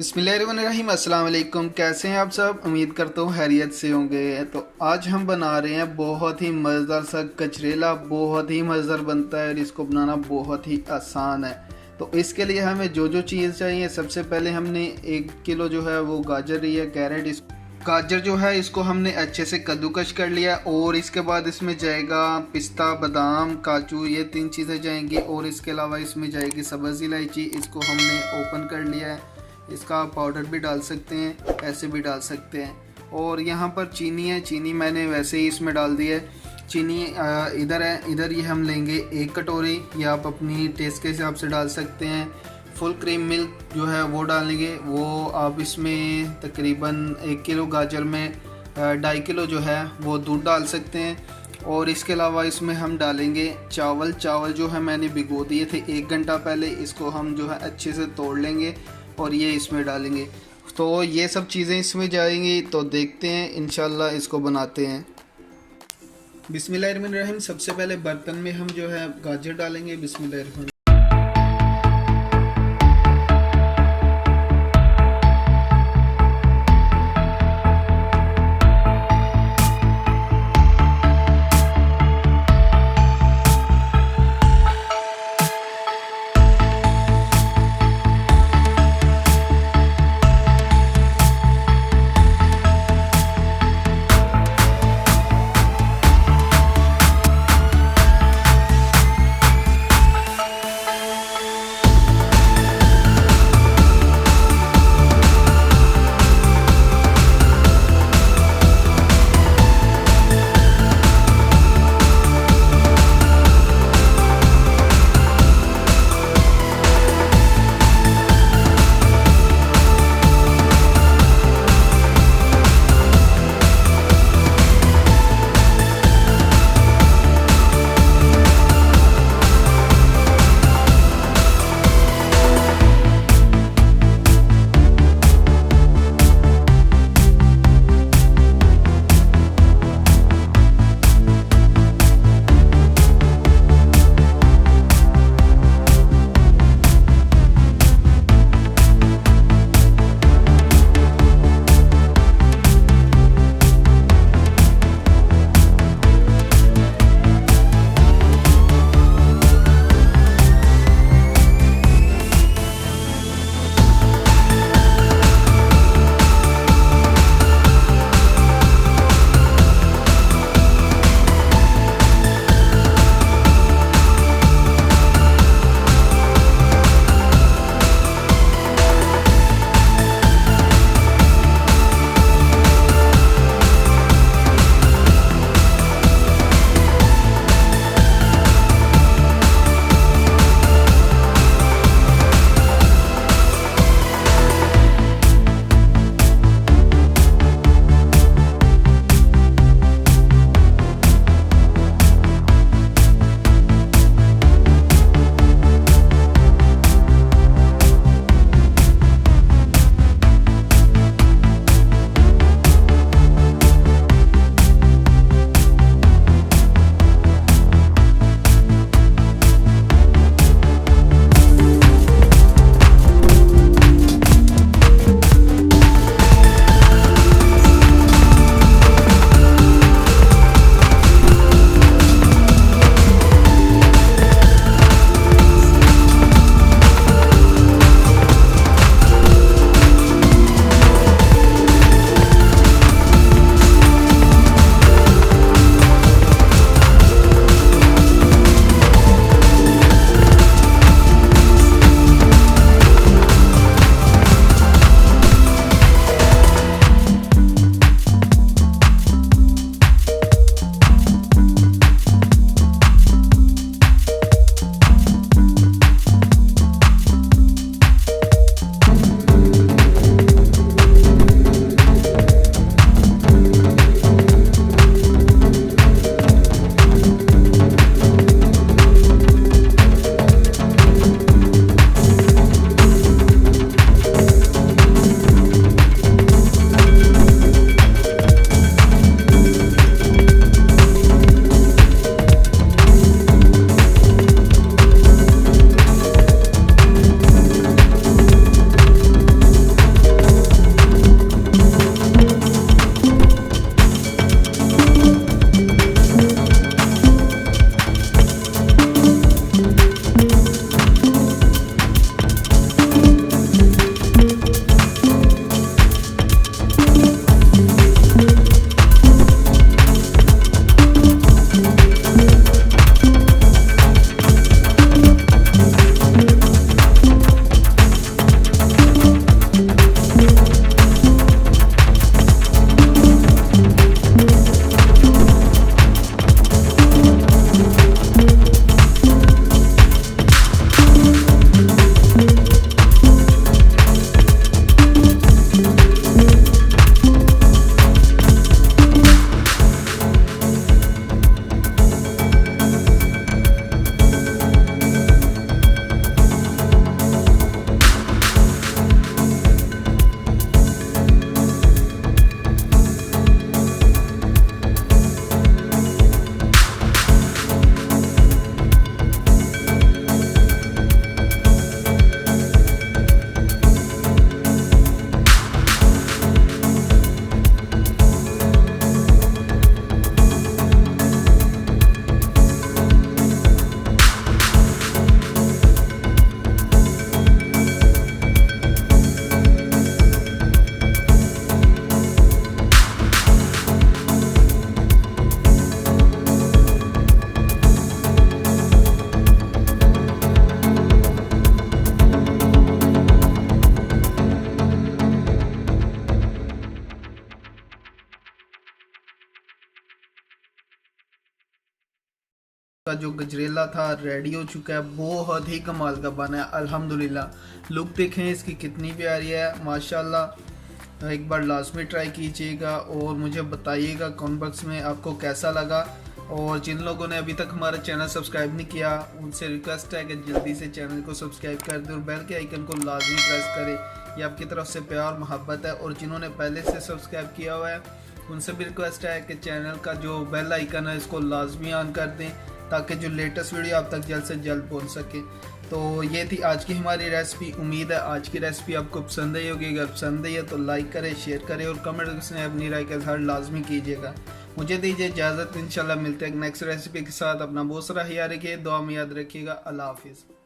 बिस्मिल्लाहिर्रहमानिर्रहीम। अस्सलाम वालेकुम। कैसे हैं आप सब? उम्मीद करता हूँ खैरियत से होंगे। तो आज हम बना रहे हैं बहुत ही मज़ेदार सा कचरेला। बहुत ही मज़ेदार बनता है और इसको बनाना बहुत ही आसान है। तो इसके लिए हमें जो जो चीज़ चाहिए, सबसे पहले हमने 1 किलो जो है वो गाजर लिया, कैरेट। इस गाजर जो है इसको हमने अच्छे से कद्दूकश कर लिया और इसके बाद इसमें जाएगा पिस्ता, बादाम, काजू, ये 3 चीज़ें जाएंगी। और इसके अलावा इसमें जाएगी सब्ज़ इलायची, इसको हमने ओपन कर लिया है। इसका पाउडर भी डाल सकते हैं, ऐसे भी डाल सकते हैं। और यहाँ पर चीनी है, चीनी मैंने वैसे ही इसमें डाल दी है। चीनी इधर है, इधर ये हम लेंगे 1 कटोरी, या आप अपनी टेस्ट के हिसाब से डाल सकते हैं। फुल क्रीम मिल्क जो है वो डालेंगे, वो आप इसमें तकरीबन 1 किलो गाजर में 2.5 किलो जो है वो दूध डाल सकते हैं। और इसके अलावा इसमें हम डालेंगे चावल। चावल जो है मैंने भिगो दिए थे 1 घंटा पहले, इसको हम जो है अच्छे से तोड़ लेंगे और ये इसमें डालेंगे। तो ये सब चीज़ें इसमें जाएंगी। तो देखते हैं, इंशाल्लाह इसको बनाते हैं। बिस्मिल्लाहिर्रहमानिर्रहीम। सबसे पहले बर्तन में हम जो है गाजर डालेंगे। बिस्मिल्लाहिर्रहमानिर्रहीम। आपका जो गजरेला था रेडी हो चुका है। बहुत ही कमाल का बना है अल्हम्दुलिल्लाह। लुक देखें इसकी कितनी प्यारी है माशाल्लाह। एक बार लाजमी ट्राई कीजिएगा और मुझे बताइएगा कमेंट बॉक्स में आपको कैसा लगा। और जिन लोगों ने अभी तक हमारा चैनल सब्सक्राइब नहीं किया उनसे रिक्वेस्ट है कि जल्दी से चैनल को सब्सक्राइब कर दें और बेल के आइकन को लाजमी प्रेस करें। ये आपकी तरफ से प्यार मोहब्बत है। और जिन्होंने पहले से सब्सक्राइब किया हुआ है उनसे भी रिक्वेस्ट है कि चैनल का जो बेल आइकन है इसको लाजमी ऑन कर दें ताकि जो लेटेस्ट वीडियो आप तक जल्द से जल्द पहुंच सके। तो ये थी आज की हमारी रेसिपी। उम्मीद है आज की रेसिपी आपको पसंद आई होगी। अगर पसंद आई है तो लाइक करें, शेयर करें और कमेंट में अपनी राय का इज़हार लाजमी कीजिएगा। मुझे दीजिए इजाज़त, इंशाल्लाह मिलते हैं नेक्स्ट रेसिपी के साथ। अपना बहुत सारा ख्याल रखिए, दुआ में याद रखिएगा। अल्लाह हाफिज़।